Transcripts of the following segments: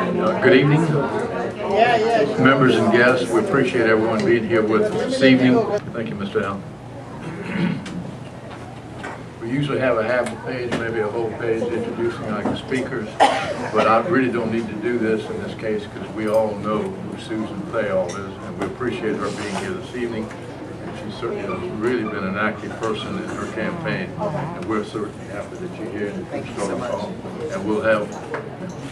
Good evening, members and guests. We appreciate everyone being here with us this evening. Thank you, Mr. Allen. We usually have a half a page, maybe a whole page introducing like the speakers, but I really don't need to do this in this case because we all know who Susan Theall is, and we appreciate her being here this evening. She certainly has really been an active person in her campaign, and we're certainly happy that you're here and Thank you so much. And we'll have,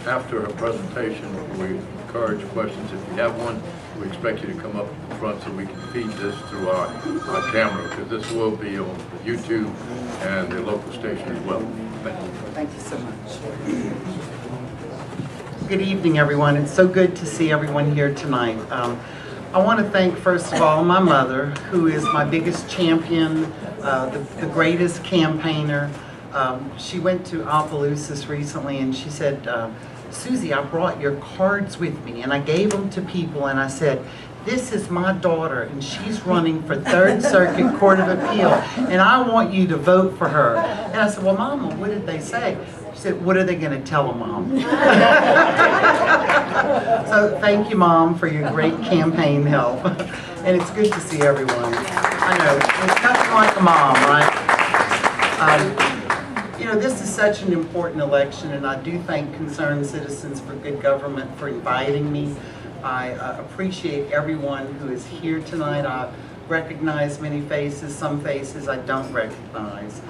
after her presentation, we encourage questions. If you have one, we expect you to come up in front so we can feed this through our camera, because this will be on YouTube and the local station as well. Thank you. Thank you so much. Good evening, everyone. It's so good to see everyone here tonight. I want to thank, first of all, my mother, who is my biggest champion, the greatest campaigner. She went to Opelousas recently and she said, Susie, I brought your cards with me, and I gave them to people and I said, this is my daughter and she's running for 3rd Circuit Court of Appeal and I want you to vote for her. And I said, well, Mama, what did they say? She said, what are they going to tell them, Mom? So thank you, Mom, for your great campaign help. And it's good to see everyone. I know, it's nothing like a mom, right? You know, this is such an important election, and I do thank Concerned Citizens for Good Government for inviting me. I appreciate everyone who is here tonight. I recognize many faces, some faces I don't recognize.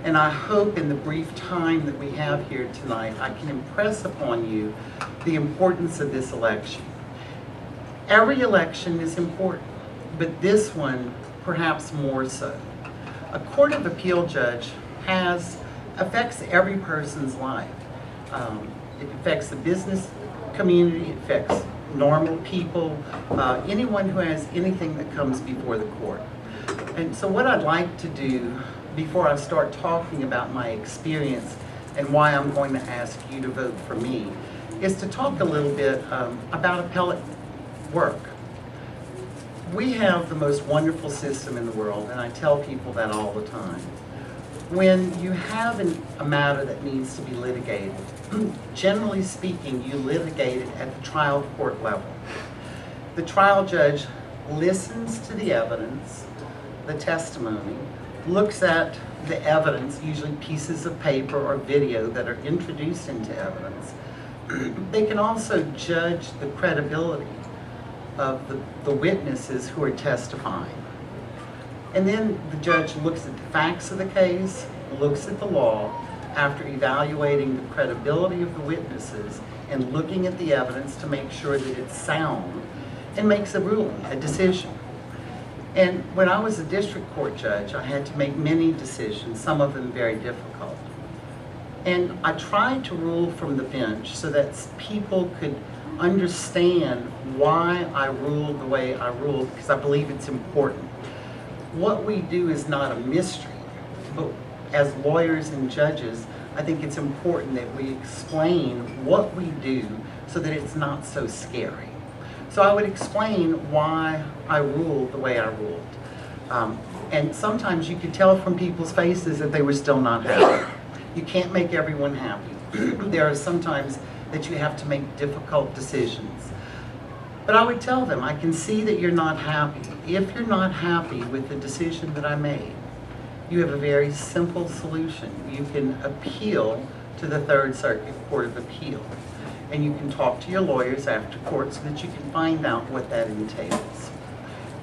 And I hope in the brief time that we have here tonight, I can impress upon you the importance of this election. Every election is important, but this one perhaps more so. A Court of Appeal judge affects every person's life. It affects the business community, it affects normal people, anyone who has anything that comes before the court. And so what I'd like to do before I start talking about my experience and why I'm going to ask you to vote for me is to talk a little bit about appellate work. We have the most wonderful system in the world, and I tell people that all the time. When you have a matter that needs to be litigated, generally speaking, you litigate it at the trial court level. The trial judge listens to the evidence, the testimony, looks at the evidence, usually pieces of paper or video that are introduced into evidence. They can also judge the credibility of the witnesses who are testifying. And then the judge looks at the facts of the case, looks at the law, after evaluating the credibility of the witnesses and looking at the evidence to make sure that it's sound, and makes a ruling, a decision. And when I was a district court judge, I had to make many decisions, some of them very difficult. And I tried to rule from the bench so that people could understand why I ruled the way I ruled, because I believe it's important. What we do is not a mystery, but as lawyers and judges, I think it's important that we explain what we do so that it's not so scary. So I would explain why I ruled the way I ruled. And sometimes you could tell from people's faces that they were still not happy. You can't make everyone happy. There are sometimes that you have to make difficult decisions. But I would tell them, I can see that you're not happy. If you're not happy with the decision that I made, you have a very simple solution. You can appeal to the 3rd Circuit Court of Appeal. And you can talk to your lawyers after court so that you can find out what that entails.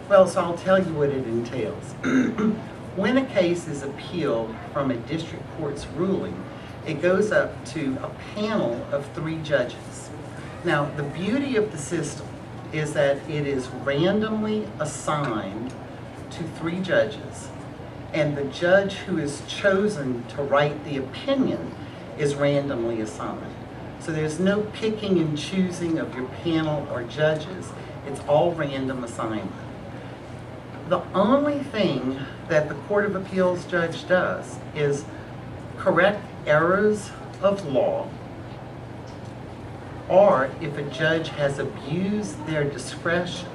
Well, so I'll tell you what it entails. When a case is appealed from a district court's ruling, it goes up to a panel of 3 judges. Now, the beauty of the system is that it is randomly assigned to 3 judges, and the judge who is chosen to write the opinion is randomly assigned. So there's no picking and choosing of your panel or judges. It's all random assignment. The only thing that the Court of Appeals judge does is correct errors of law, or if a judge has abused their discretion.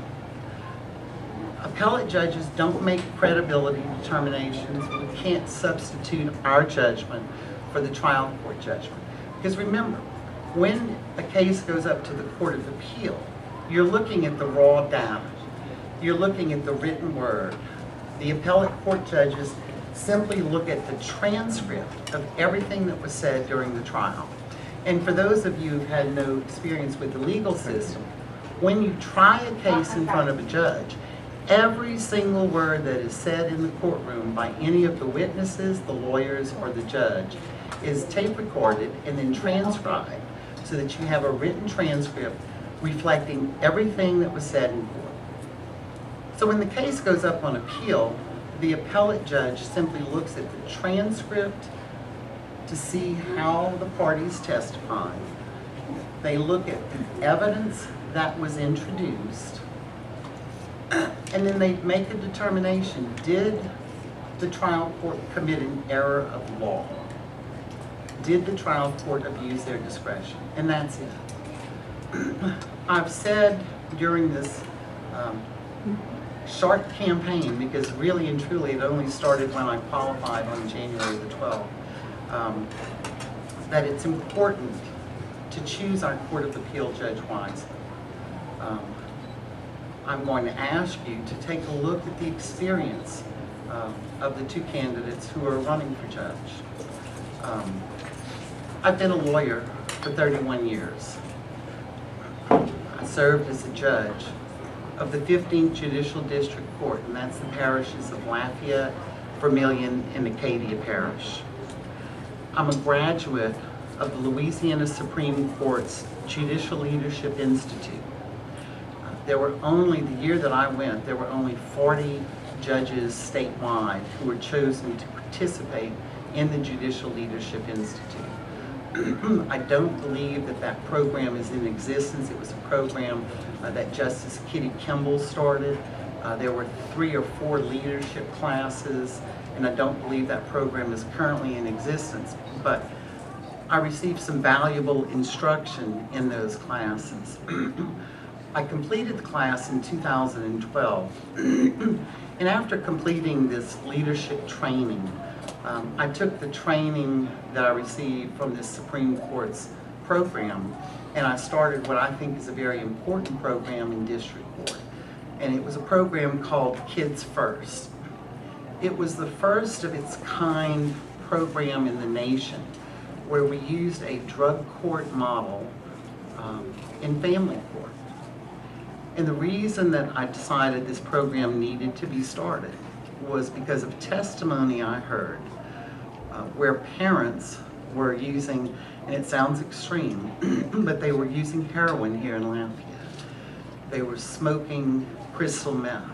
Appellate judges don't make credibility determinations. We can't substitute our judgment for the trial court judgment. Because remember, When a case goes up to the Court of Appeal, you're looking at the raw data. You're looking at the written word. The appellate court judges simply look at the transcript of everything that was said during the trial. And for those of you who've had no experience with the legal system, when you try a case in front of a judge, every single word that is said in the courtroom by any of the witnesses, the lawyers, or the judge is tape recorded and then transcribed so that you have a written transcript reflecting everything that was said in court. So when the case goes up on appeal, the appellate judge simply looks at the transcript to see how the parties testified. They look at the evidence that was introduced, and then they make a determination. Did the trial court commit an error of law? Did the trial court abuse their discretion? And that's it. I've said during this short campaign, because really and truly it only started when I qualified on January the 12th, that it's important to choose our Court of Appeal judge wisely. I'm going to ask you to take a look at the experience of the two candidates who are running for judge. I've been a lawyer for 31 years. I served as a judge of the 15th Judicial District Court, and that's the parishes of Lafayette, Vermilion, and Acadia Parish. I'm a graduate of the Louisiana Supreme Court's Judicial Leadership Institute. There were only, the year that I went, there were only 40 judges statewide who were chosen to participate in the Judicial Leadership Institute. I don't believe that that program is in existence. It was a program that Justice Kitty Kimball started. There were 3 or 4 leadership classes, and I don't believe that program is currently in existence. But I received some valuable instruction in those classes. I completed the class in 2012, and after completing this leadership training, I took the training that I received from this Supreme Court's program, and I started what I think is a very important program in district court. And it was a program called Kids First. It was the first of its kind program in the nation where we used a drug court model in family court. And the reason that I decided this program needed to be started was because of testimony I heard where parents were using, and it sounds extreme, but they were using heroin here in Lafayette. They were smoking crystal meth.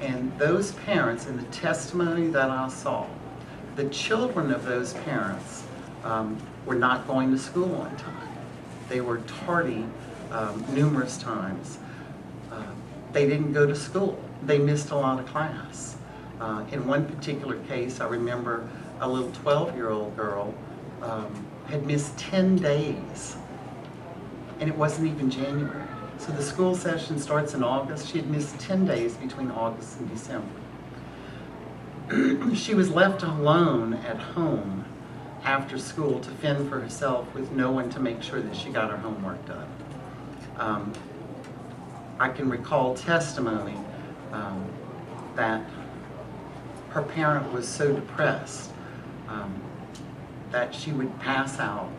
And those parents, in the testimony that I saw, the children of those parents were not going to school on time. They were tardy numerous times. They didn't go to school. They missed a lot of class. In one particular case, I remember a little 12-year-old girl had missed 10 days, and it wasn't even January. So the school session starts in August. She had missed 10 days between August and December. She was left alone at home after school to fend for herself with no one to make sure that she got her homework done. I can recall testimony that her parent was so depressed that she would pass out,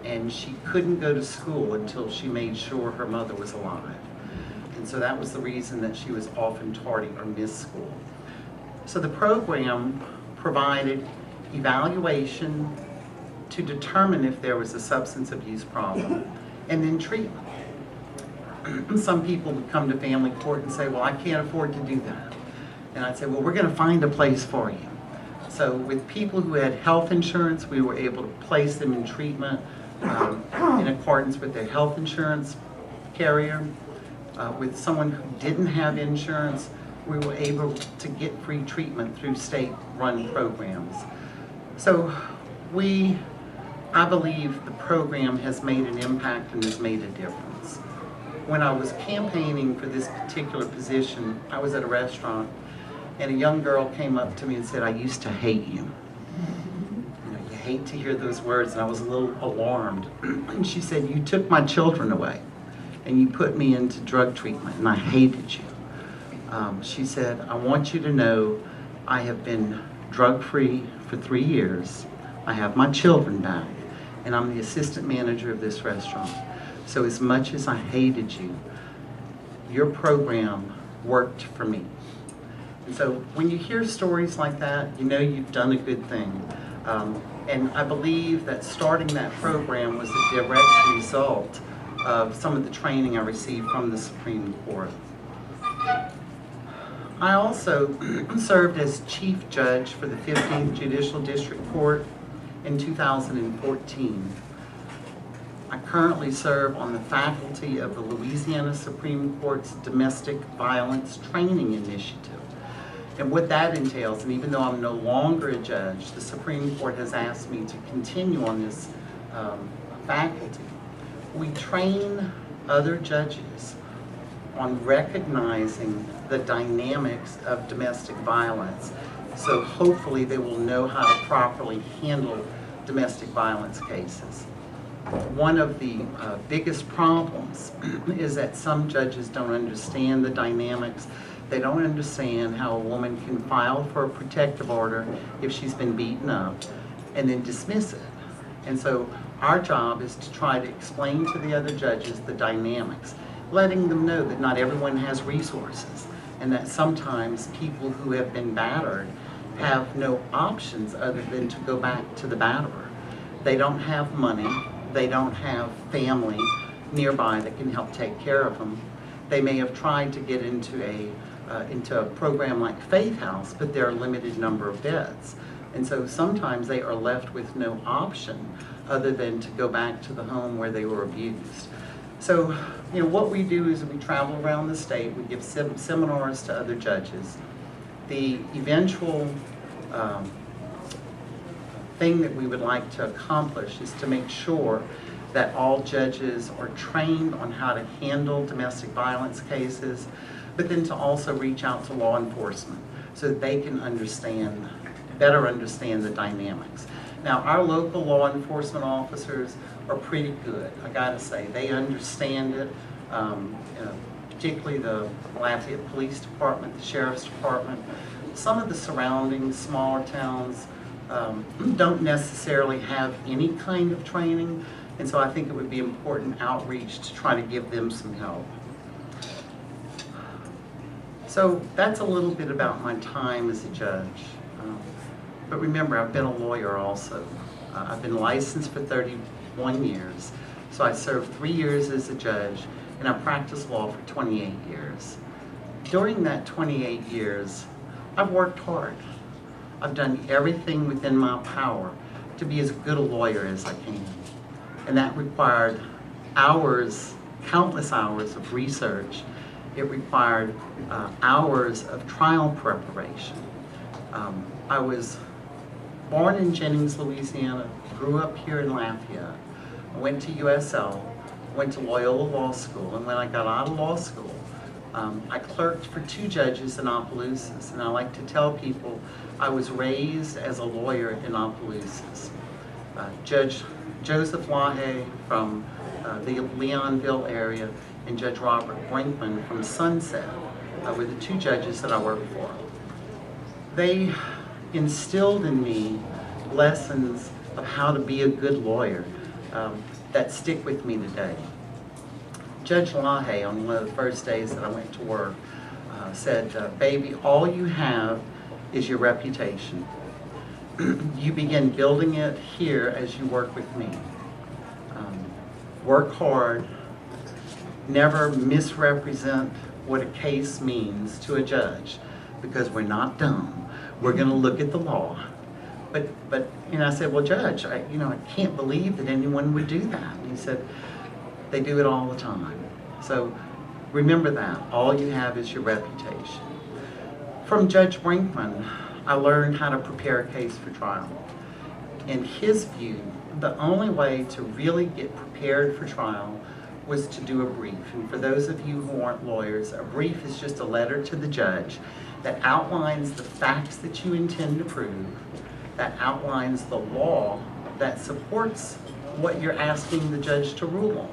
and she couldn't go to school until she made sure her mother was alive. And so that was the reason that she was often tardy or missed school. So the program provided evaluation to determine if there was a substance abuse problem, and then treatment. Some people would come to family court and say, well, I can't afford to do that. And I'd say, well, we're going to find a place for you. So with people who had health insurance, we were able to place them in treatment in accordance with their health insurance carrier. With someone who didn't have insurance, we were able to get free treatment through state-run programs. So I believe the program has made an impact and has made a difference. When I was campaigning for this particular position, I was at a restaurant, and a young girl came up to me and said, I used to hate you. You know, you hate to hear those words, and I was a little alarmed. And she said, "You took my children away, and you put me into drug treatment, and I hated you." She said, "I want you to know I have been drug-free for 3 years. I have my children back, and I'm the assistant manager of this restaurant. So as much as I hated you, your program worked for me." And so when you hear stories like that, you know you've done a good thing. And I believe that starting that program was a direct result of some of the training I received from the Supreme Court. I also served as Chief Judge for the 15th Judicial District Court in 2014. I currently serve on the faculty of the Louisiana Supreme Court's Domestic Violence Training Initiative. And what that entails, and even though I'm no longer a judge, the Supreme Court has asked me to continue on this faculty. We train other judges on recognizing the dynamics of domestic violence. So hopefully they will know how to properly handle domestic violence cases. One of the biggest problems is that some judges don't understand the dynamics. They don't understand how a woman can file for a protective order if she's been beaten up and then dismiss it. And so our job is to try to explain to the other judges the dynamics, letting them know that not everyone has resources and that sometimes people who have been battered have no options other than to go back to the batterer. They don't have money. They don't have family nearby that can help take care of them. They may have tried to get into a program like Faith House, but there are a limited number of beds. And so sometimes they are left with no option other than to go back to the home where they were abused. So, what we do is we travel around the state, we give seminars to other judges. The eventual thing that we would like to accomplish is to make sure that all judges are trained on how to handle domestic violence cases, but then to also reach out to law enforcement so that they can better understand the dynamics. Now, our local law enforcement officers are pretty good, I gotta say. They understand it, particularly the Lafayette Police Department, the Sheriff's Department. Some of the surrounding smaller towns don't necessarily have any kind of training, and so I think it would be important outreach to try to give them some help. So that's a little bit about my time as a judge. But remember, I've been a lawyer also. I've been licensed for 31 years. So I served 3 years as a judge, and I practiced law for 28 years. During that 28 years, I've worked hard. I've done everything within my power to be as good a lawyer as I can. And that required hours, countless hours of research. It required hours of trial preparation. I was born in Jennings, Louisiana, grew up here in Lafayette. I went to USL, went to Loyola Law School, and when I got out of law school, I clerked for 2 judges in Opelousas, and I like to tell people I was raised as a lawyer in Opelousas. Judge Joseph Lahaye from the Leonville area and Judge Robert Brinkman from Sunset were the 2 judges that I worked for. They instilled in me lessons of how to be a good lawyer that stick with me today. Judge Lahaye, on one of the first days that I went to work, said, "Baby, all you have is your reputation. You begin building it here as you work with me. Work hard, never misrepresent what a case means to a judge, because we're not dumb. We're going to look at the law." But I said, "Well, Judge, I can't believe that anyone would do that." And he said, "They do it all the time." So remember that. All you have is your reputation. From Judge Brinkman, I learned how to prepare a case for trial. In his view, the only way to really get prepared for trial was to do a brief. And for those of you who aren't lawyers, a brief is just a letter to the judge that outlines the facts that you intend to prove, that outlines the law that supports what you're asking the judge to rule on.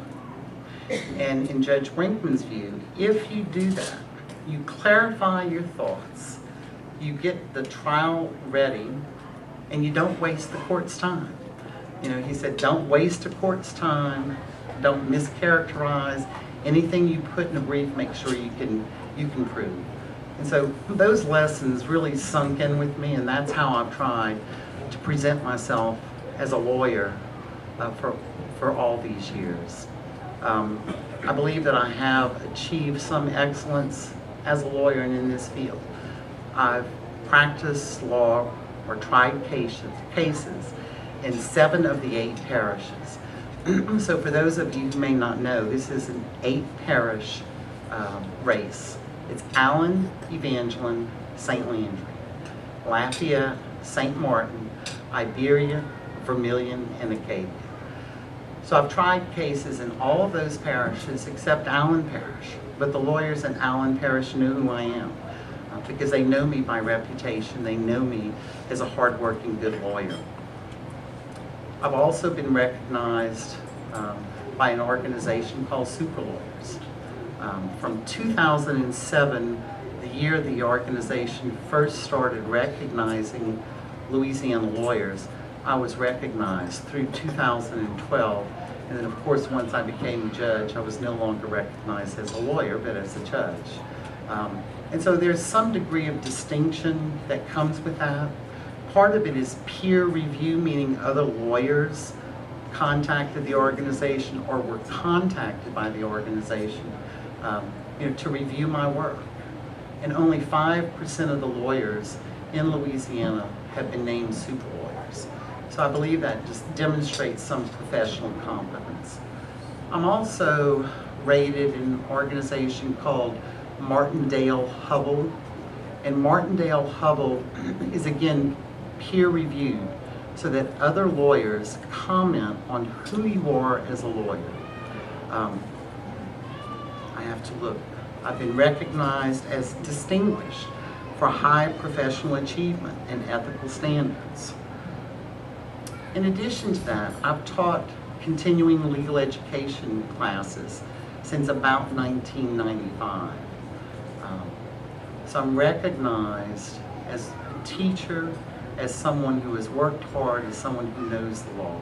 And in Judge Brinkman's view, if you do that, you clarify your thoughts, you get the trial ready, and you don't waste the court's time. You know, he said, don't waste a court's time, don't mischaracterize. Anything you put in a brief, make sure you can prove. And so those lessons really sunk in with me, and that's how I've tried to present myself as a lawyer for all these years. I believe that I have achieved some excellence as a lawyer and in this field. I've practiced law or tried cases in 7 of the 8 parishes. So for those of you who may not know, this is an 8-parish race. It's Allen, Evangeline, St. Landry, Lafayette, St. Martin, Iberia, Vermilion, and Acadia. So I've tried cases in all of those parishes except Allen Parish, but the lawyers in Allen Parish know who I am because they know me by reputation. They know me as a hardworking, good lawyer. I've also been recognized by an organization called Super Lawyers. From 2007, the year the organization first started recognizing Louisiana lawyers, I was recognized through 2012. And then, of course, once I became a judge, I was no longer recognized as a lawyer, but as a judge. And so there's some degree of distinction that comes with that. Part of it is peer review, meaning other lawyers contacted the organization or were contacted by the organization to review my work. And only 5% of the lawyers in Louisiana have been named super lawyers. So I believe that just demonstrates some professional competence. I'm also rated in an organization called Martindale-Hubbell. And Martindale-Hubbell is, again, peer-reviewed so that other lawyers comment on who you are as a lawyer. I have to look. I've been recognized as distinguished for high professional achievement and ethical standards. In addition to that, I've taught continuing legal education classes since about 1995. So I'm recognized as a teacher, as someone who has worked hard, as someone who knows the law.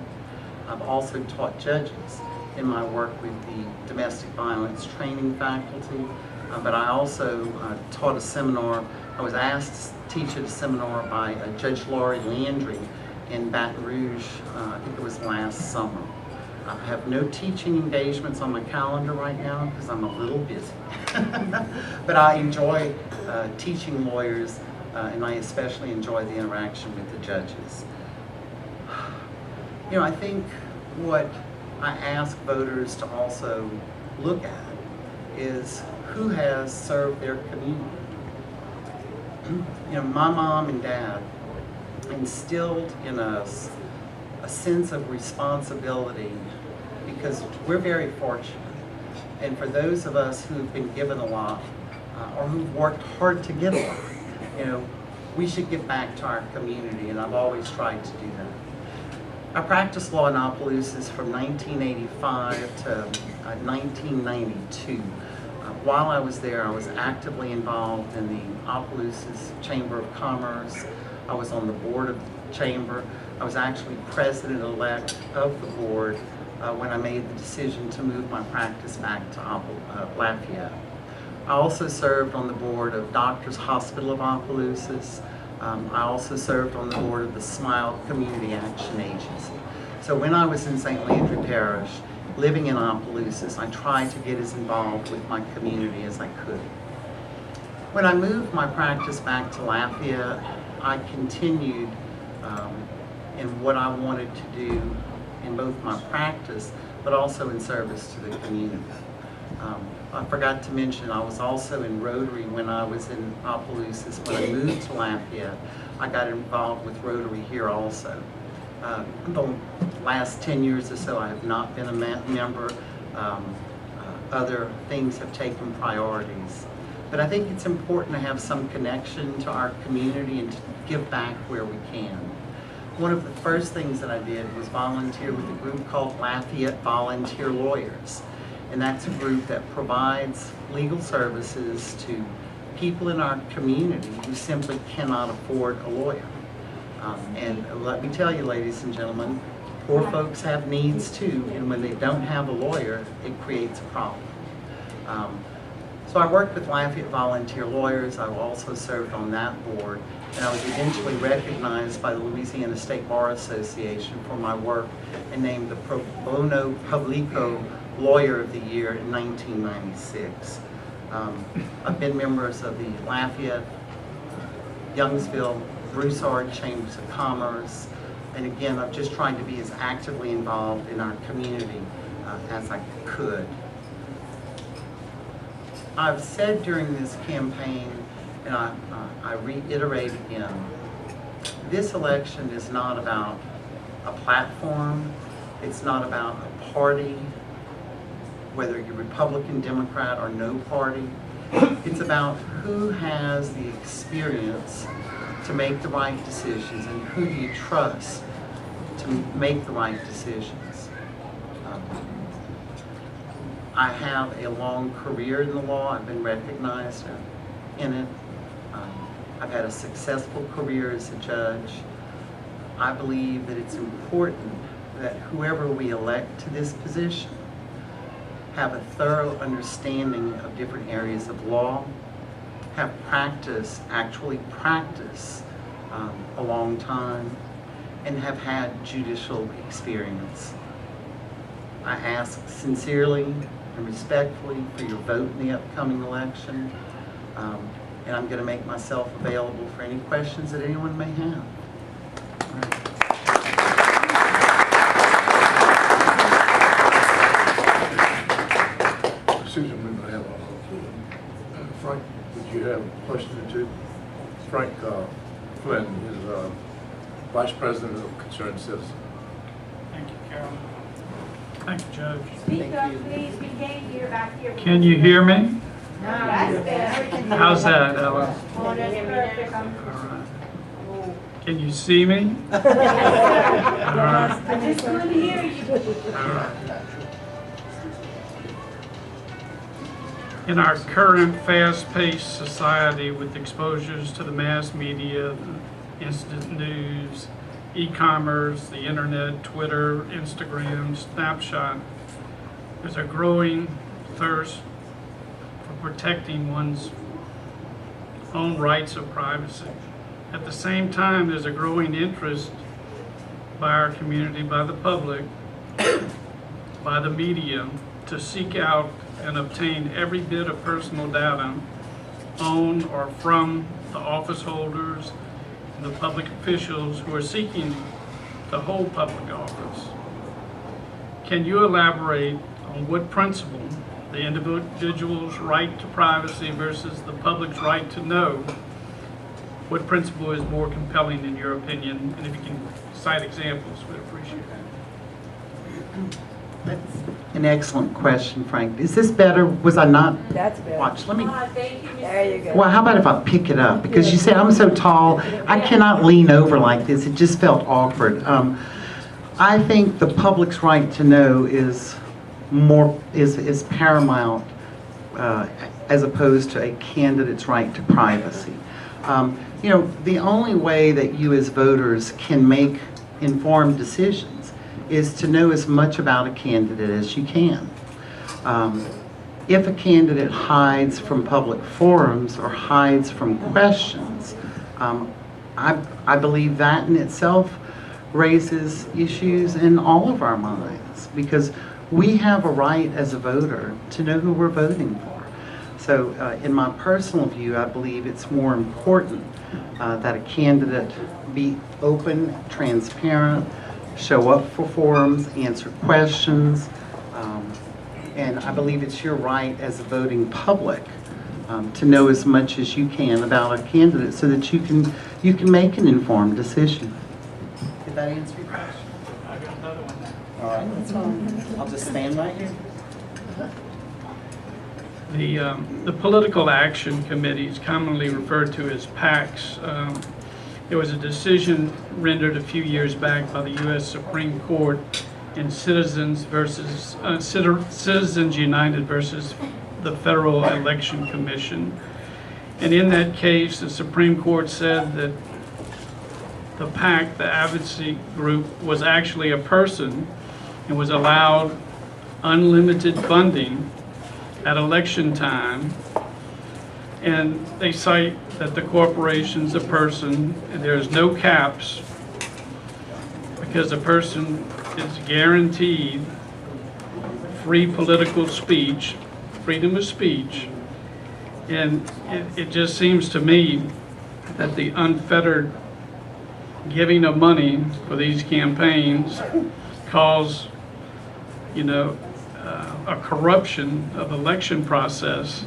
I've also taught judges in my work with the domestic violence training faculty, but I also taught a seminar. I was asked to teach at a seminar by Judge Laurie Landry in Baton Rouge, I think it was last summer. I have no teaching engagements on my calendar right now because I'm a little busy. But I enjoy teaching lawyers, and I especially enjoy the interaction with the judges. You know, I think what I ask voters to also look at is who has served their community. You know, my mom and dad instilled in us a sense of responsibility because we're very fortunate. And for those of us who've been given a lot or who've worked hard to get a lot, you know, we should give back to our community, and I've always tried to do that. I practiced law in Opelousas from 1985 to 1992. While I was there, I was actively involved in the Opelousas Chamber of Commerce. I was on the board of the chamber. I was actually president-elect of the board when I made the decision to move my practice back to Lafayette. I also served on the board of Doctors Hospital of Opelousas. I also served on the board of the Smile Community Action Agency. So when I was in St. Landry Parish, living in Opelousas, I tried to get as involved with my community as I could. When I moved my practice back to Lafayette, I continued in what I wanted to do in both my practice, but also in service to the community. I forgot to mention, I was also in Rotary when I was in Opelousas. When I moved to Lafayette, I got involved with Rotary here also. The last 10 years or so, I have not been a member. Other things have taken priorities. But I think it's important to have some connection to our community and to give back where we can. one of the first things that I did was volunteer with a group called Lafayette Volunteer Lawyers. And that's a group that provides legal services to people in our community who simply cannot afford a lawyer. And let me tell you, ladies and gentlemen, poor folks have needs too, and when they don't have a lawyer, it creates a problem. So I worked with Lafayette Volunteer Lawyers. I also served on that board, and I was eventually recognized by the Louisiana State Bar Association for my work and named the Pro Bono Publico Lawyer of the Year in 1996. I've been members of the Lafayette, Youngsville, Broussard Chambers of Commerce, and again, I've just tried to be as actively involved in our community as I could. I've said during this campaign, and I reiterate again, this election is not about a platform, it's not about a party, whether you're Republican, Democrat, or no party. It's about who has the experience to make the right decisions and who do you trust to make the right decisions. I have a long career in the law. I've been recognized in it. I've had a successful career as a judge. I believe that it's important that whoever we elect to this position have a thorough understanding of different areas of law, have actually practiced a long time, and have had judicial experience. I ask sincerely and respectfully for your vote in the upcoming election, and I'm going to make myself available for any questions that anyone may have. All right. Susan, we might have Frank, would you have a question or two? Frank Flynn is Vice President of Concerned Citizen. Thank you, Carol. Thank you, Judge. Speak up, please. We can't hear back here. Can you hear me? No, that's better. How's that, Ella? Oh, that's perfect. All right. Can you see me? All right. I just couldn't hear you. All right. In our current fast-paced society with exposures to the mass media, the instant news, e-commerce, the internet, Twitter, Instagram, Snapchat, there's a growing thirst for protecting one's own rights of privacy. At the same time, there's a growing interest by our community, by the public, by the media, to seek out and obtain every bit of personal data on or from the office holders and the public officials who are seeking to hold public office. Can you elaborate on what principle, the individual's right to privacy versus the public's right to know, what principle is more compelling in your opinion? And if you can cite examples, we'd appreciate that. That's an excellent question, Frank. Is this better? Was I not? That's better. Watch, let me. Thank you, Miss. There you go. Well, how about if I pick it up? Because you said I'm so tall, I cannot lean over like this. It just felt awkward. I think the public's right to know is paramount as opposed to a candidate's right to privacy. You know, the only way that you as voters can make informed decisions is to know as much about a candidate as you can. If a candidate hides from public forums or hides from questions, I believe that in itself raises issues in all of our minds, because we have a right as a voter to know who we're voting for. So in my personal view, I believe it's more important that a candidate be open, transparent, show up for forums, answer questions, and I believe it's your right as a voting public to know as much as you can about a candidate so that you can make an informed decision. Did that answer your question? I got another one now. All right, that's fine. I'll just stand right here. The political action committees, commonly referred to as PACs, There was a decision rendered a few years back by the U.S. Supreme Court in Citizens United versus the Federal Election Commission. And in that case, the Supreme Court said that the PAC, the advocacy group, was actually a person and was allowed unlimited funding at election time. And they cite that the corporation's a person, and there's no caps because a person is guaranteed free political speech, freedom of speech. And it just seems to me that the unfettered giving of money for these campaigns cause, a corruption of election process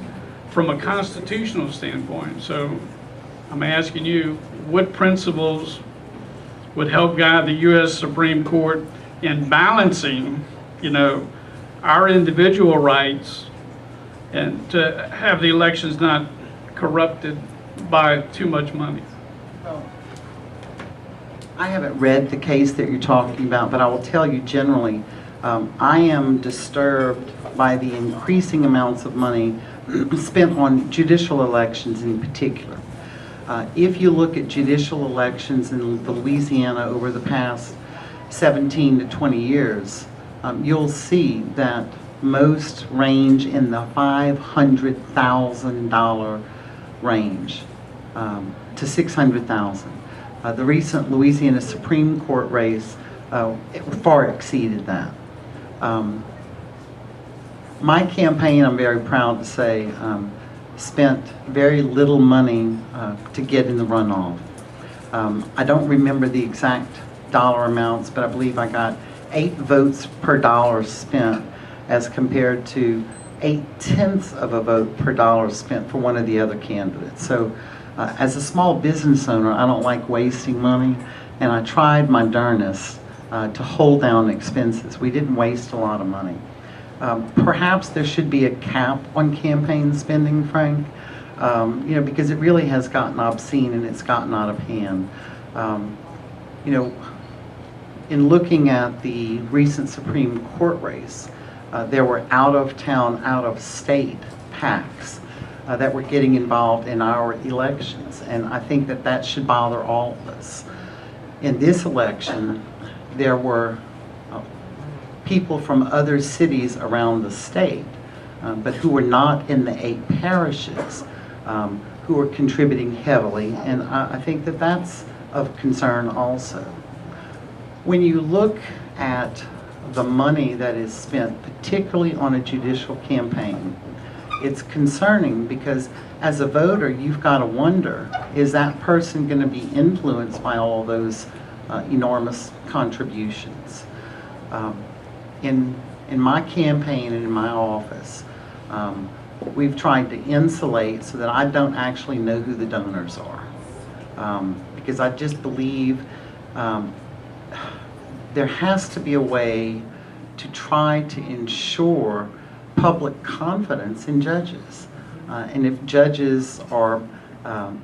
from a constitutional standpoint. So I'm asking you, what principles would help guide the U.S. Supreme Court in balancing, our individual rights and to have the elections not corrupted by too much money? I haven't read the case that you're talking about, but I will tell you generally, I am disturbed by the increasing amounts of money spent on judicial elections in particular. If you look at judicial elections in Louisiana over the past 17 to 20 years, you'll see that most range in the $500,000 range to $600,000. The recent Louisiana Supreme Court race it far exceeded that. My campaign, I'm very proud to say, spent very little money to get in the runoff. I don't remember the exact dollar amounts, but I believe I got 8 votes per dollar spent as compared to 0.8 of a vote per dollar spent for one of the other candidates. So as a small business owner, I don't like wasting money, and I tried my darnest to hold down expenses. We didn't waste a lot of money. Perhaps there should be a cap on campaign spending, Frank, because it really has gotten obscene and it's gotten out of hand. In looking at the recent Supreme Court race, there were out-of-town, out-of-state PACs that were getting involved in our elections, and I think that that should bother all of us. In this election, there were people from other cities around the state, but who were not in the 8 parishes, who were contributing heavily, and I think that that's of concern also. When you look at the money that is spent, particularly on a judicial campaign, it's concerning because as a voter, you've got to wonder, is that person going to be influenced by all those enormous contributions? In my campaign and in my office, we've tried to insulate so that I don't actually know who the donors are. Because I just believe there has to be a way to try to ensure public confidence in judges. And if judges are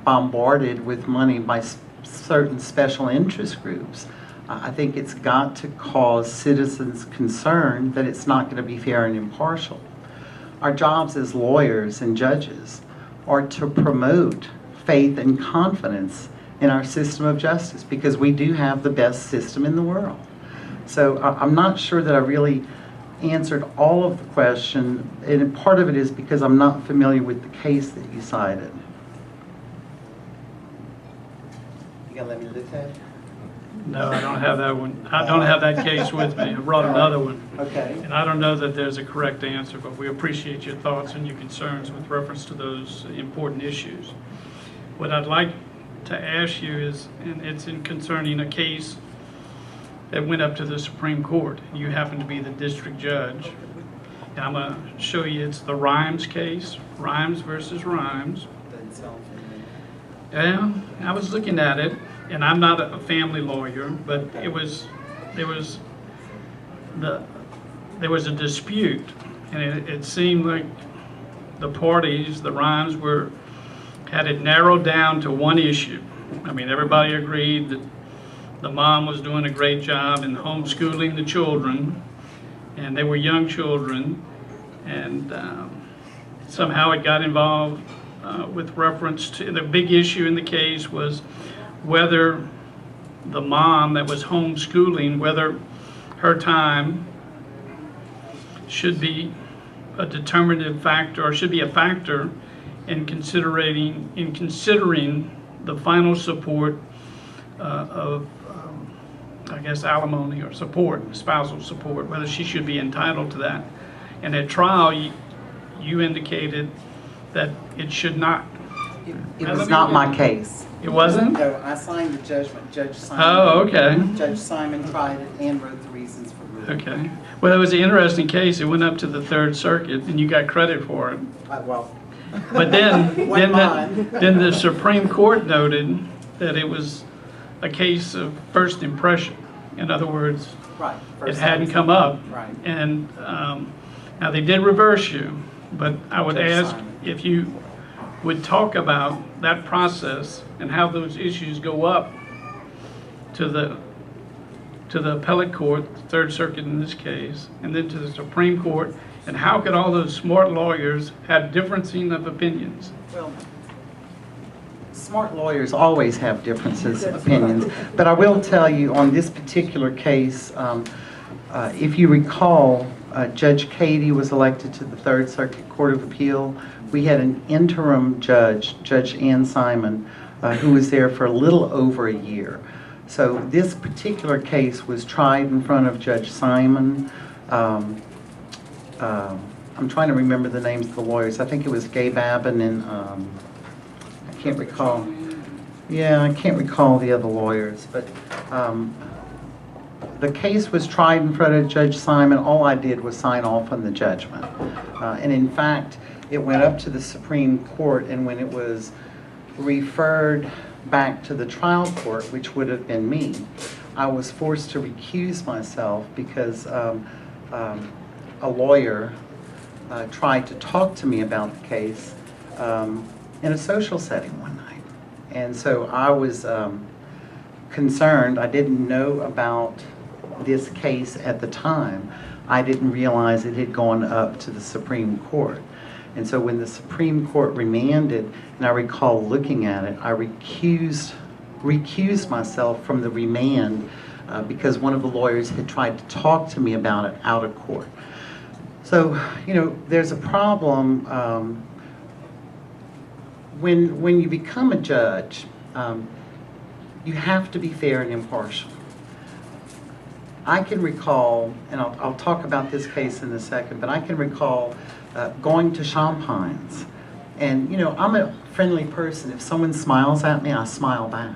bombarded with money by certain special interest groups, I think it's got to cause citizens concern that it's not going to be fair and impartial. Our jobs as lawyers and judges are to promote faith and confidence in our system of justice because we do have the best system in the world. So I'm not sure that I really answered all of the question, and part of it is because I'm not familiar with the case that you cited. You gonna let me look at it? No, I don't have that one. I don't have that case with me. I brought another one. Okay. And I don't know that there's a correct answer, but we appreciate your thoughts and your concerns with reference to those important issues. What I'd like to ask you is, and it's in concerning a case that went up to the Supreme Court. You happen to be the district judge. And I'm going to show you, it's the Rimes case, Rimes versus Rimes. Yeah, I was looking at it, and I'm not a family lawyer, but there was a dispute, and it seemed like the parties, the Rimes, had it narrowed down to one issue, I mean, everybody agreed that the mom was doing a great job in homeschooling the children, and they were young children, and somehow it got involved with reference to, the big issue in the case was whether the mom that was homeschooling, whether her time should be a determinative factor or should be a factor in considering the final support of I guess alimony or support, spousal support, whether she should be entitled to that. And at trial, you indicated that it should not. It was not my case. It wasn't? No, I signed the judgment. Judge Simon. Oh, okay. Judge Simon tried it and wrote the reasons for ruling. Okay. Well, it was an interesting case. It went up to the Third Circuit, and you got credit for it. Well. But then, Wasn't mine. then the Supreme Court noted that it was a case of first impression. In other words, Right. it hadn't come up. Right. And now they did reverse you, but I would Judge ask Simon. if you would talk about that process and how those issues go up to the appellate court, the Third Circuit in this case, and then to the Supreme Court, and how could all those smart lawyers have differencing of opinions? Well, smart lawyers always have differences of opinions, but I will tell you on this particular case, if you recall, Judge Cady was elected to the Third Circuit Court of Appeal. We had an interim judge, Judge Ann Simon, who was there for a little over a year. So this particular case was tried in front of Judge Simon. I'm trying to remember the names of the lawyers. I think it was Gabe Abbin and I can't recall. Yeah, I can't recall the other lawyers, but the case was tried in front of Judge Simon. All I did was sign off on the judgment. And in fact, it went up to the Supreme Court, and when it was referred back to the trial court, which would have been me, I was forced to recuse myself because a lawyer tried to talk to me about the case in a social setting one night. And so I was concerned. I didn't know about this case at the time. I didn't realize it had gone up to the Supreme Court. And so when the Supreme Court remanded, and I recall looking at it, I recused myself from the remand because one of the lawyers had tried to talk to me about it out of court. So, you know, there's a problem when you become a judge, you have to be fair and impartial. I can recall, and I'll talk about this case in a second, but I can recall going to Champagne's. And, you know, I'm a friendly person. If someone smiles at me, I smile back.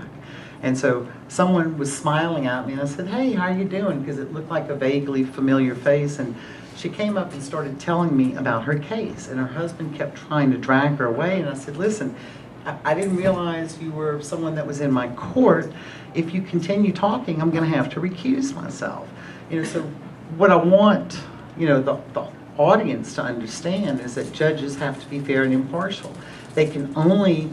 And so someone was smiling at me, and I said, "Hey, how are you doing?" Because it looked like a vaguely familiar face. And she came up and started telling me about her case, and her husband kept trying to drag her away. And I said, "Listen, I didn't realize you were someone that was in my court. If you continue talking, I'm going to have to recuse myself." You know, so what I want, you know, the audience to understand is that judges have to be fair and impartial. They can only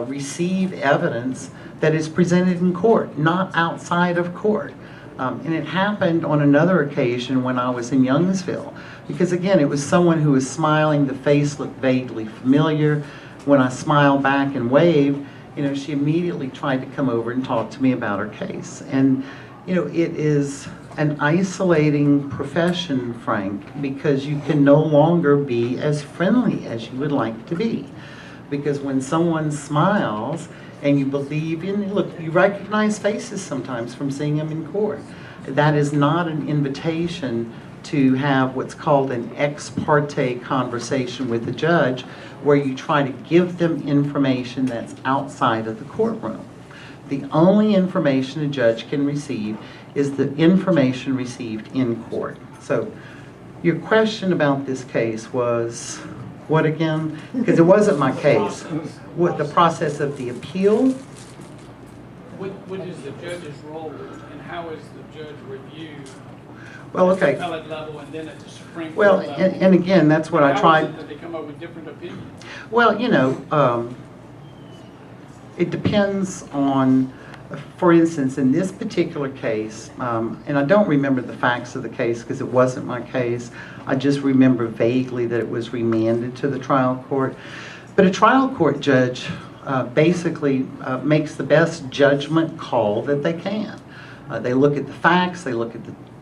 receive evidence that is presented in court, not outside of court. And it happened on another occasion when I was in Youngsville, because again, it was someone who was smiling. The face looked vaguely familiar. When I smiled back and waved, you know, she immediately tried to come over and talk to me about her case. And, you know, it is an isolating profession, Frank, because you can no longer be as friendly as you would like to be. Because when someone smiles and you believe in, look, you recognize faces sometimes from seeing them in court. That is not an invitation to have what's called an ex parte conversation with the judge, where you try to give them information that's outside of the courtroom. The only information a judge can receive is the information received in court. So your question about this case was, what again? Because it wasn't my case. What, the process of the appeal? What is the judge's role, and how is the judge reviewed? Well, At the okay. appellate level and then at the Supreme Court Well, level? and again, that's what I How is tried. it that they come up with different opinions? Well, you know, It depends on, for instance, in this particular case, and I don't remember the facts of the case because it wasn't my case. I just remember vaguely that it was remanded to the trial court. But a trial court judge basically makes the best judgment call that they can. They look at the facts, they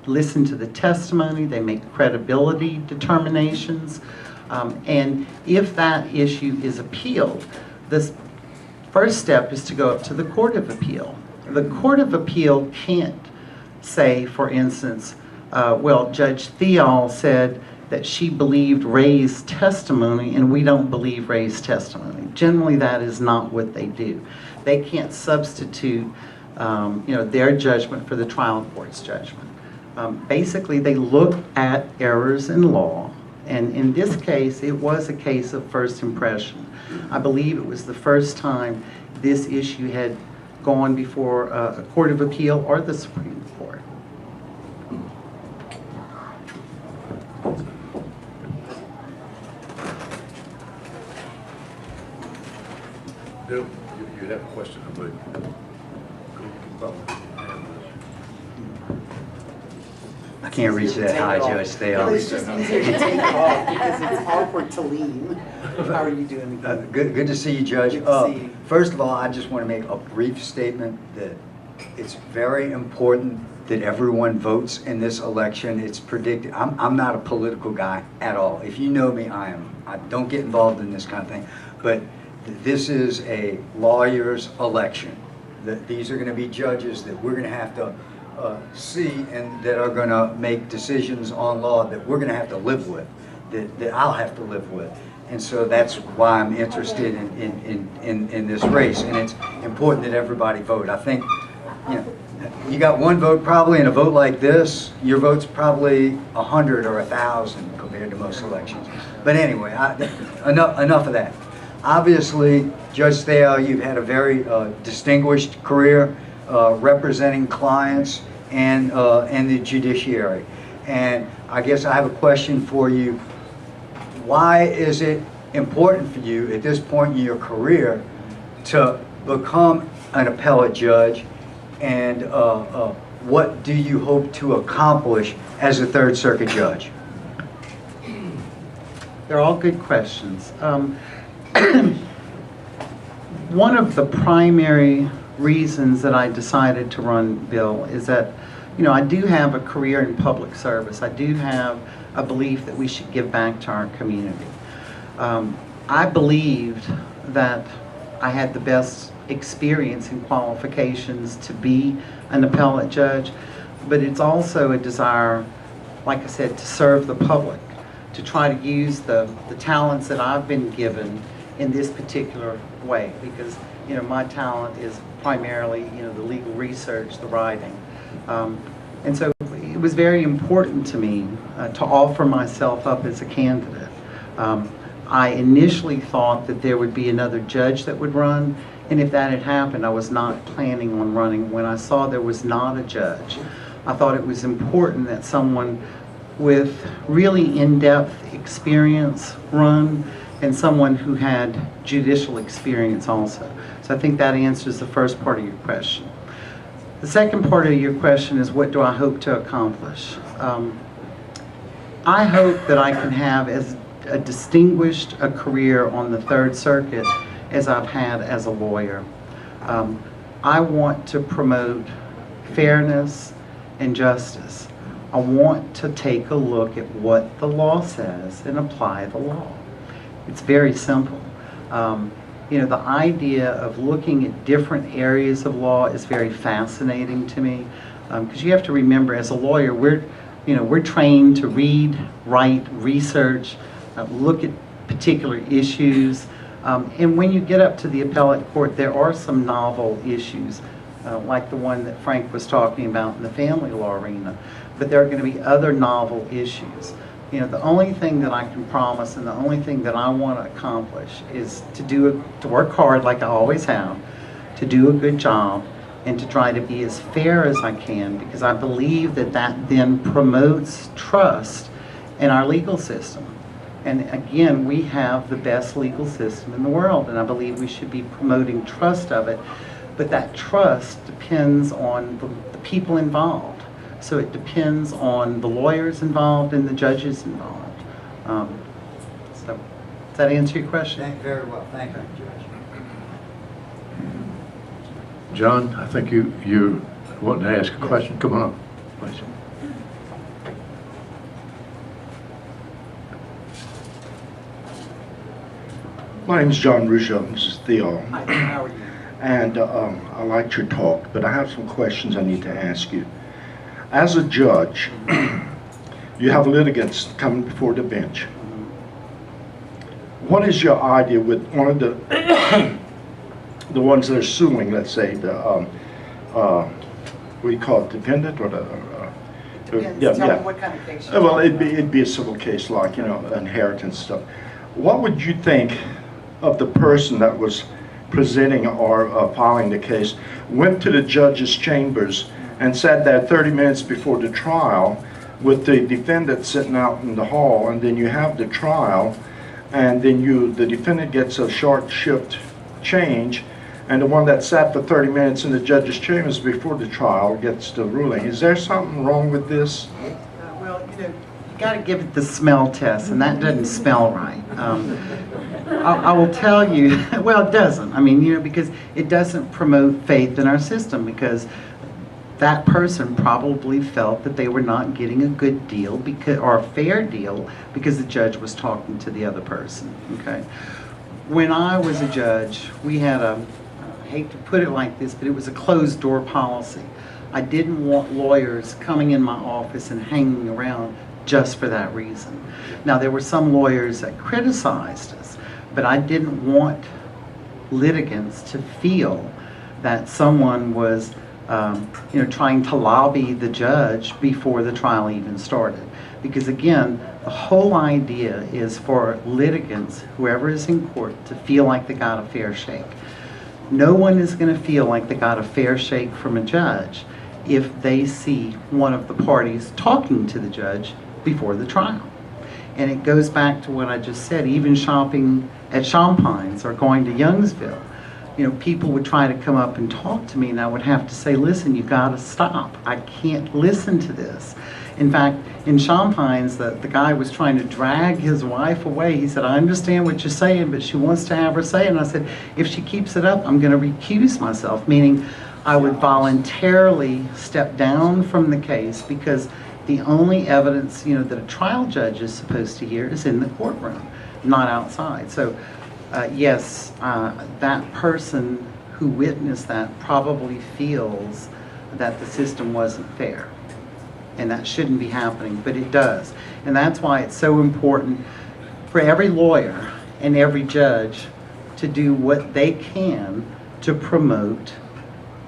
listen to the testimony, they make credibility determinations, and if that issue is appealed, the first step is to go up to the Court of Appeal. The Court of Appeal can't say, for instance, well, Judge Theall said that she believed Ray's testimony and we don't believe Ray's testimony. Generally, that is not what they do. They can't substitute their judgment for the trial court's judgment. Basically, they look at errors in law, and in this case, it was a case of first impression. I believe it was the first time this issue had gone before a Court of Appeal or the Supreme Court. Bill, you have a question, I believe. I can't reach that high, Judge Theall. It's just easier to take it off because it's awkward to lean. How are you doing? Good to see you, Judge. Good to see you. First of all, I just want to make a brief statement that it's very important that everyone votes in this election. It's predicted. I'm not a political guy at all. If you know me, I don't get involved in this kind of thing. But this is a lawyer's election. These are going to be judges that we're going to have to see and that are going to make decisions on law that we're going to have to live with, that I'll have to live with. And so that's why I'm interested in this race. And it's important that everybody vote. I think, you got one vote probably in a vote like this, your vote's probably 100 or 1,000 compared to most elections. But anyway, enough of that. Obviously, Judge Theall, you've had a very distinguished career representing clients and the judiciary. And I guess I have a question for you. Why is it important for you at this point in your career to become an appellate judge, and what do you hope to accomplish as a Third Circuit judge? They're all good questions. One of the primary reasons that I decided to run, Bill, is that, I do have a career in public service. I do have a belief that we should give back to our community. I believed that I had the best experience and qualifications to be an appellate judge, but it's also a desire, like I said, to serve the public, to try to use the talents that I've been given in this particular way, because my talent is primarily the legal research, the writing, and so it was very important to me to offer myself up as a candidate. I initially thought that there would be another judge that would run, and if that had happened, I was not planning on running. When I saw there was not a judge, I thought it was important that someone with really in-depth experience run, and someone who had judicial experience also. So I think that answers the first part of your question. The second part of your question is, what do I hope to accomplish? I hope that I can have as distinguished a career on the Third Circuit as I've had as a lawyer. I want to promote fairness and justice. I want to take a look at what the law says and apply the law. It's very simple. The idea of looking at different areas of law is very fascinating to me, because you have to remember, as a lawyer, we're trained to read, write, research, look at particular issues, and when you get up to the appellate court, there are some novel issues, like the one that Frank was talking about in the family law arena, but there are going to be other novel issues. The only thing that I can promise and the only thing that I want to accomplish is to work hard like I always have, to do a good job, and to try to be as fair as I can, because I believe that then promotes trust in our legal system. And again, we have the best legal system in the world, and I believe we should be promoting trust of it. But that trust depends on the people involved. So it depends on the lawyers involved and the judges involved. So does that answer your question? Very well, thank you, Judge. John, I think you wanted to ask a question. Come on up, please. My name is John Rougeau. This is Theall. Hi, how are you? And I liked your talk, but I have some questions I need to ask you. As a judge, you have litigants coming before the bench. What is your idea with one of the ones that are suing, let's say, what do you call it, defendant or Tell me what kind of case you Well, want. it'd be a civil case like, inheritance stuff. What would you think of the person that was presenting or filing the case, went to the judge's chambers and sat there 30 minutes before the trial with the defendant sitting out in the hall, and then you have the trial, and then the defendant gets a short shift change, and the one that sat for 30 minutes in the judge's chambers before the trial gets the ruling. Is there something wrong with this? Well, you got to give it the smell test, and that doesn't smell right. I will tell you, well, it doesn't. I mean, because it doesn't promote faith in our system, because that person probably felt that they were not getting a good deal or a fair deal because the judge was talking to the other person. Okay. When I was a judge, we had I hate to put it like this, but it was a closed door policy. I didn't want lawyers coming in my office and hanging around just for that reason. Now, there were some lawyers that criticized us, but I didn't want litigants to feel that someone was trying to lobby the judge before the trial even started. Because again, the whole idea is for litigants, whoever is in court, to feel like they got a fair shake. No one is going to feel like they got a fair shake from a judge if they see one of the parties talking to the judge before the trial. And it goes back to what I just said, even shopping at Champagne's or going to Youngsville. People would try to come up and talk to me, and I would have to say, listen, you got to stop. I can't listen to this. In fact, in Champagne's, the guy was trying to drag his wife away. He said, I understand what you're saying, but she wants to have her say. And I said, if she keeps it up, I'm going to recuse myself, meaning I would voluntarily step down from the case, because the only evidence, that a trial judge is supposed to hear is in the courtroom, not outside. So, yes, that person who witnessed that probably feels that the system wasn't fair. And that shouldn't be happening, but it does. And that's why it's so important for every lawyer and every judge to do what they can to promote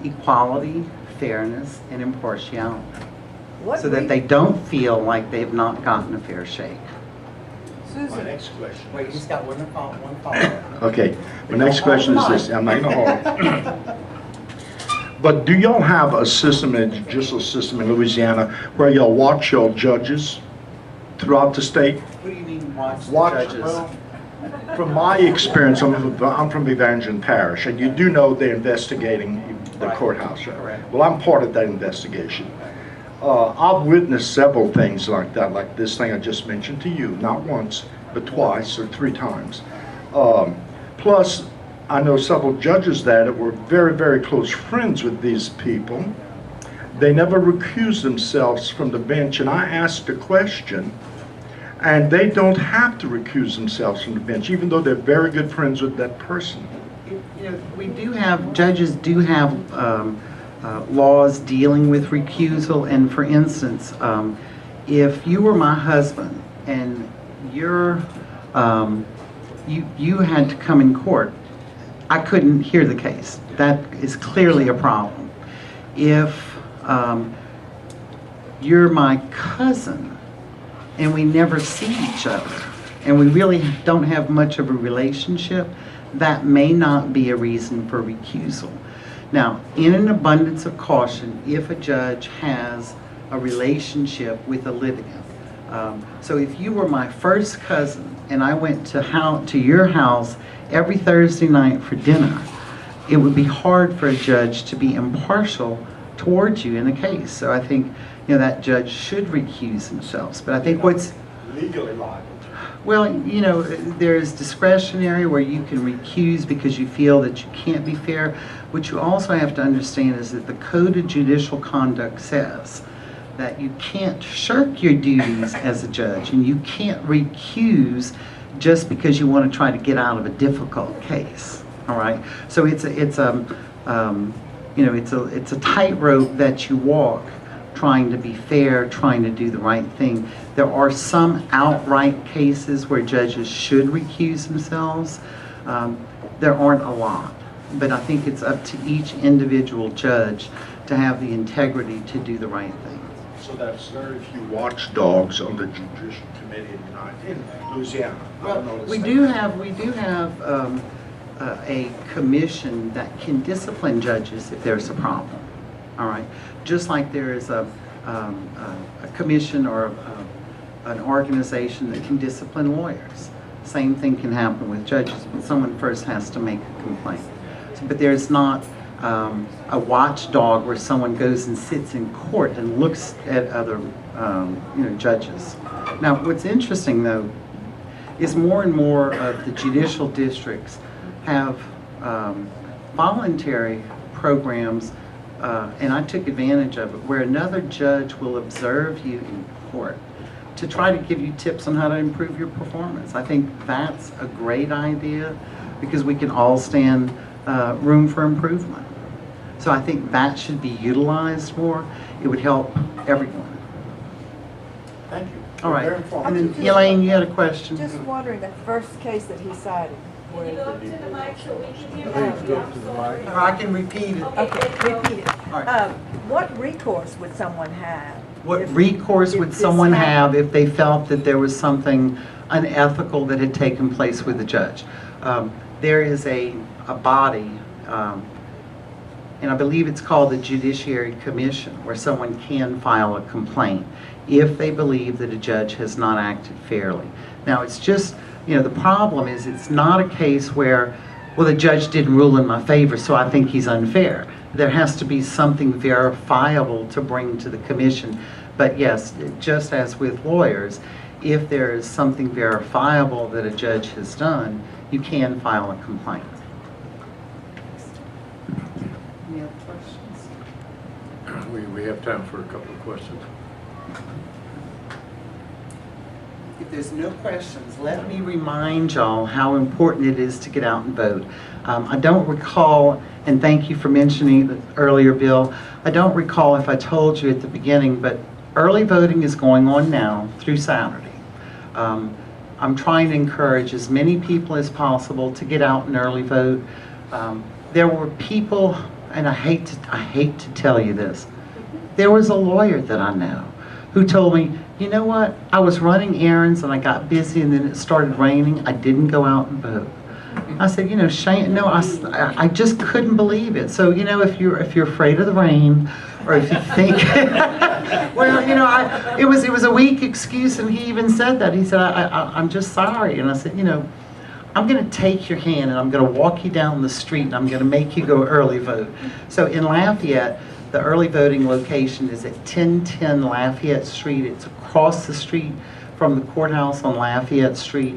equality, fairness, and impartiality, so that they don't feel like they've not gotten a fair shake. My next question. Wait, you just got one follow-up. Okay, my next question is this. I'm not going to hold. But do y'all have a system, a judicial system in Louisiana, where y'all watch your judges throughout the state? What do you mean watch the Watch, judges? well, from my experience, I'm from Evangeline Parish, and you do know they're investigating the courthouse. Right? Correct. Well, I'm part of that investigation. I've witnessed several things like that, like this thing I just mentioned to you, not once, but twice or 3 times. Plus, I know several judges that were very, very close friends with these people. They never recused themselves from the bench, and I asked a question, and they don't have to recuse themselves from the bench, even though they're very good friends with that person. We do have, judges do have laws dealing with recusal, and for instance, if you were my husband and you had to come in court, I couldn't hear the case. That is clearly a problem. If you're my cousin and we never see each other and we really don't have much of a relationship, that may not be a reason for recusal. Now, in an abundance of caution, if a judge has a relationship with a litigant, so if you were my first cousin and I went to your house every Thursday night for dinner, it would be hard for a judge to be impartial towards you in a case. So I think, that judge should recuse themselves. But I think what's Legally liable. well, there's discretionary where you can recuse because you feel that you can't be fair. What you also have to understand is that the Code of Judicial Conduct says that you can't shirk your duties as a judge, and you can't recuse just because you want to try to get out of a difficult case. All right, so it's a tightrope that you walk, trying to be fair, trying to do the right thing. There are some outright cases where judges should recuse themselves. There aren't a lot, but I think it's up to each individual judge to have the integrity to do the right thing. So that's very few watchdogs on the Judicial Committee in Louisiana. I don't know Well, the we state. do have a commission that can discipline judges if there's a problem. All right, just like there is a commission or an organization that can discipline lawyers. Same thing can happen with judges, but someone first has to make a complaint. But there's not a watchdog where someone goes and sits in court and looks at other judges. Now, what's interesting though is more and more of the judicial districts have voluntary programs, and I took advantage of it, where another judge will observe you in court to try to give you tips on how to improve your performance. I think that's a great idea because we can all stand room for improvement. So I think that should be utilized more. It would help everyone. Thank you. All right. Very informative. And then Elaine, you had a question? Just wondering, that first case that he cited, Can you go up to the mic so we can hear Please you? go up to the mic. Or I can repeat it. okay, repeat it. All right. What recourse would someone have? What if- recourse if would this someone have happened? if they felt that there was something unethical that had taken place with the judge? There is a body, and I believe it's called the Judiciary Commission, where someone can file a complaint if they believe that a judge has not acted fairly. Now, it's just, the problem is it's not a case where, well, the judge didn't rule in my favor, so I think he's unfair. There has to be something verifiable to bring to the commission. But yes, just as with lawyers, if there is something verifiable that a judge has done, you can file a complaint. Any other questions? We have time for a couple of questions. If there's no questions, let me remind y'all how important it is to get out and vote. I don't recall, and thank you for mentioning it earlier, Bill, I don't recall if I told you at the beginning, but early voting is going on now through Saturday. I'm trying to encourage as many people as possible to get out and early vote. There were people, and I hate to tell you this, there was a lawyer that I know who told me, you know what, I was running errands and I got busy and then it started raining. I didn't go out and vote. I said, Shane, no, I just couldn't believe it. So, if you're afraid of the rain, or if you think, well, it was a weak excuse, and he even said that. He said, I'm just sorry. And I said, I'm going to take your hand and I'm going to walk you down the street and I'm going to make you go early vote. So in Lafayette, the early voting location is at 1010 Lafayette Street. It's across the street from the courthouse on Lafayette Street.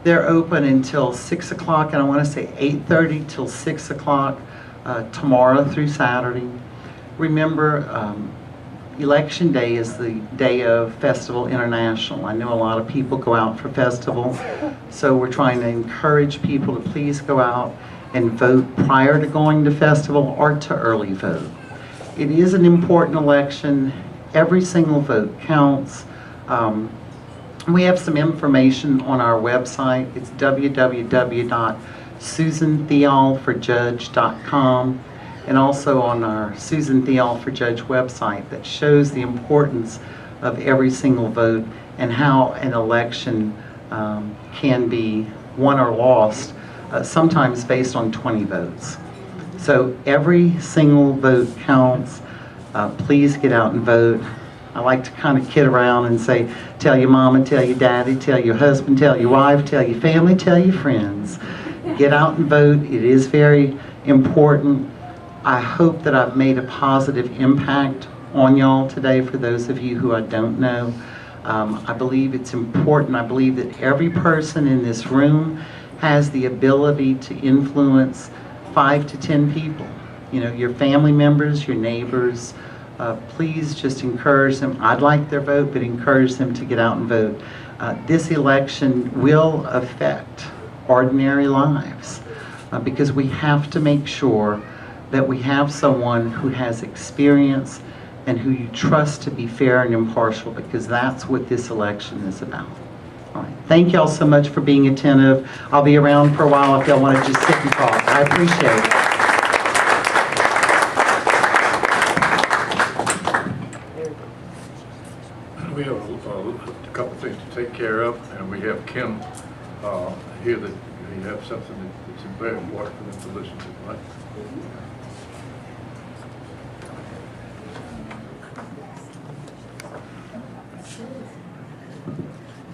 They're open until 6 o'clock, and I want to say 8:30 till 6 o'clock tomorrow through Saturday. Remember, Election Day is the day of Festival International. I know a lot of people go out for festival, so we're trying to encourage people to please go out and vote prior to going to festival or to early vote. It is an important election. Every single vote counts. We have some information on our website. It's www.SusanTheallForJudge.com, and also on our Susan Theall for Judge website that shows the importance of every single vote and how an election can be won or lost, sometimes based on 20 votes. So every single vote counts. Please get out and vote. I like to kind of kid around and say, tell your mama, tell your daddy, tell your husband, tell your wife, tell your family, tell your friends. Get out and vote. It is very important. I hope that I've made a positive impact on y'all today for those of you who I don't know. I believe it's important. I believe that every person in this room has the ability to influence 5 to 10 people. You know, your family members, your neighbors. Please just encourage them. I'd like their vote, but encourage them to get out and vote. This election will affect ordinary lives because we have to make sure that we have someone who has experience and who you trust to be fair and impartial, because that's what this election is about. All right. Thank y'all so much for being attentive. I'll be around for a while if y'all want to just sit and talk. I appreciate it. We have a couple of things to take care of, and we have Kim here that you have something that's very important for them to listen to, right?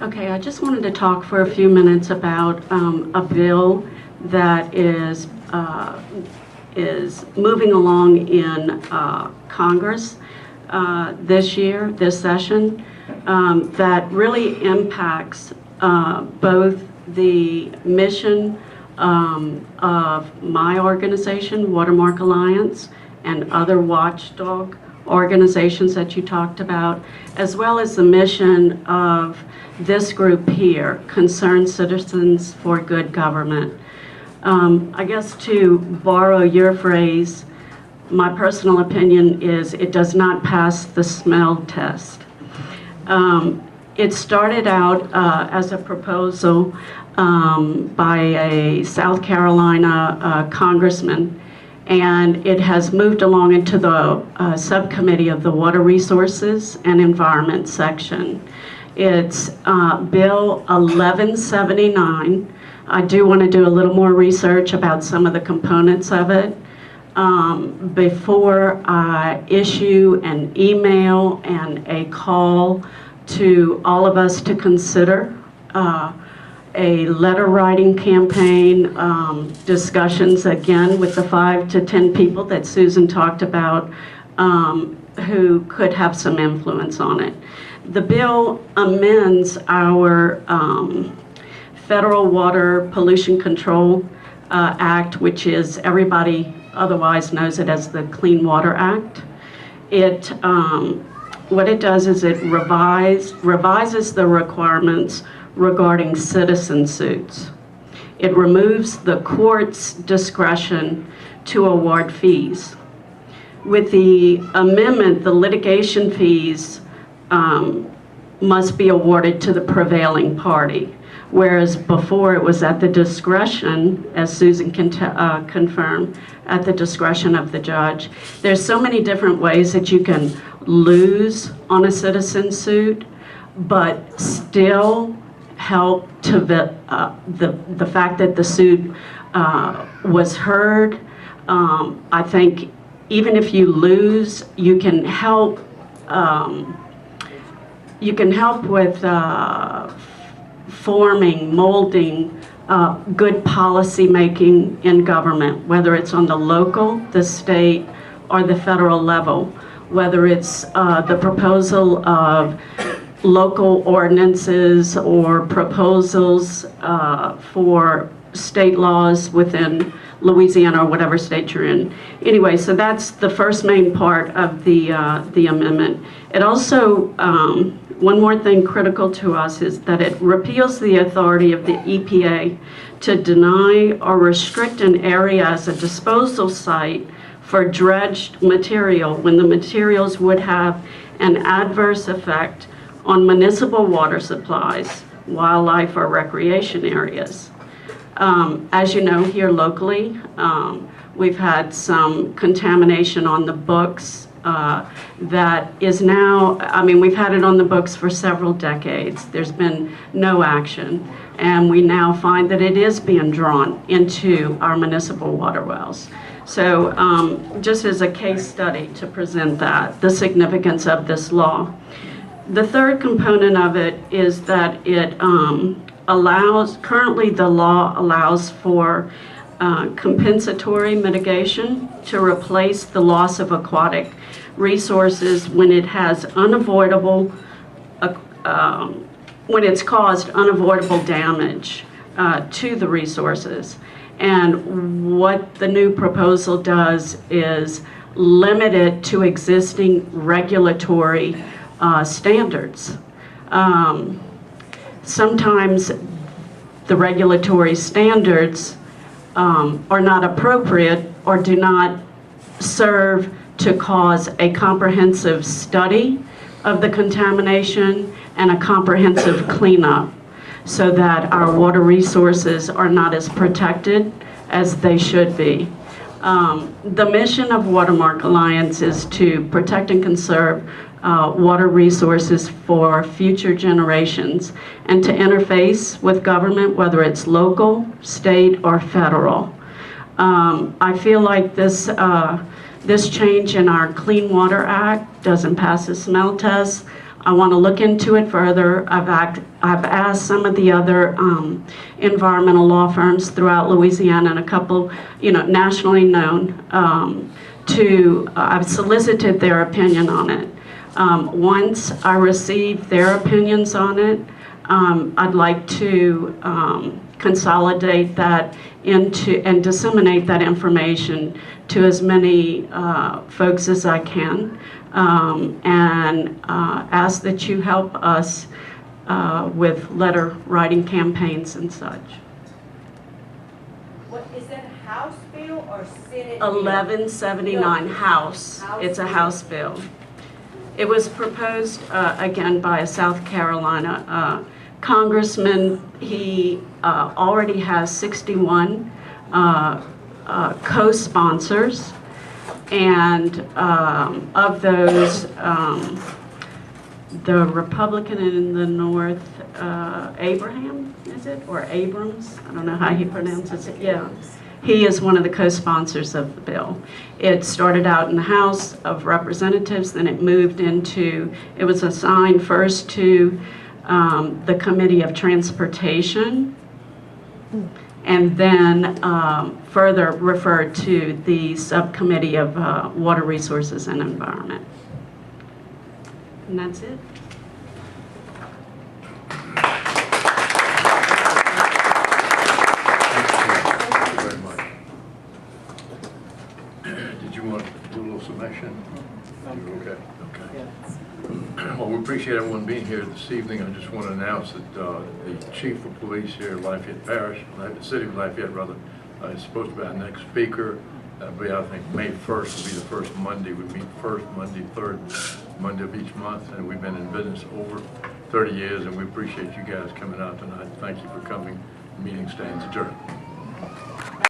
Okay, I just wanted to talk for a few minutes about a bill that is moving along in Congress this session, that really impacts both the mission of my organization, Watermark Alliance, and other watchdog organizations that you talked about, as well as the mission of this group here, Concerned Citizens for Good Government. I guess to borrow your phrase, my personal opinion is it does not pass the smell test. It started out as a proposal by a South Carolina congressman, and it has moved along into the subcommittee of the Water Resources and Environment section. It's Bill 1179. I do want to do a little more research about some of the components of it before I issue an email and a call to all of us to consider a letter writing campaign, discussions again with the 5 to 10 people that Susan talked about who could have some influence on it. The bill amends our Federal Water Pollution Control Act, which is, everybody otherwise knows it as the Clean Water Act. It, what it does is it revises the requirements regarding citizen suits. It removes the court's discretion to award fees. With the amendment, the litigation fees must be awarded to the prevailing party, whereas before it was at the discretion, as Susan can confirm, at the discretion of the judge. There's so many different ways that you can lose on a citizen suit, but still help to the fact that the suit was heard. I think even if you lose, you can help. You can help with forming, molding good policy making in government, whether it's on the local, the state, or the federal level, whether it's the proposal of local ordinances or proposals for state laws within Louisiana or whatever state you're in. Anyway, so that's the first main part of the amendment. It also, one more thing critical to us is that it repeals the authority of the EPA to deny or restrict an area as a disposal site for dredged material when the materials would have an adverse effect on municipal water supplies, wildlife, or recreation areas. As you know, here locally, we've had some contamination on the books that is now, I mean, we've had it on the books for several decades. There's been no action. and we now find that it is being drawn into our municipal water wells. So just as a case study to present that, the significance of this law. The third component of it is that it currently the law allows for compensatory mitigation to replace the loss of aquatic resources when it has when it's caused unavoidable damage to the resources. And what the new proposal does is limit it to existing regulatory standards. Sometimes the regulatory standards are not appropriate or do not serve to cause a comprehensive study of the contamination and a comprehensive cleanup, so that our water resources are not as protected as they should be. The mission of Watermark Alliance is to protect and conserve water resources for future generations and to interface with government, whether it's local, state, or federal. I feel like this change in our Clean Water Act doesn't pass the smell test. I want to look into it further. I've asked some of the other environmental law firms throughout Louisiana and a couple, nationally known, I've solicited their opinion on it. Once I receive their opinions on it, I'd like to consolidate that into and disseminate that information to as many folks as I can, and ask that you help us with letter writing campaigns and such. What, is that a House bill or Senate bill? 1179 House. It's a House bill. It was proposed again by a South Carolina congressman. He already has 61 co-sponsors, and of those, the Republican in the North, Abraham, is it, or Abrams? I don't know how he pronounces it. Yeah, he is one of the co-sponsors of the bill. It started out in the House of Representatives, then it moved into, it was assigned first to the Committee of Transportation, and then further referred to the Subcommittee of Water Resources and Environment. And that's it. Thank you very much. Did you want to do a little summation? You're okay? Okay. Well, we appreciate everyone being here this evening. I just want to announce that the Chief of Police here, Lafayette Parish, the City of Lafayette rather, is supposed to be our next speaker. That'll be, I think, May 1st will be the first Monday. We meet first Monday, third Monday of each month, and we've been in business over 30 years, and we appreciate you guys coming out tonight. Thank you for coming. The meeting stands adjourned.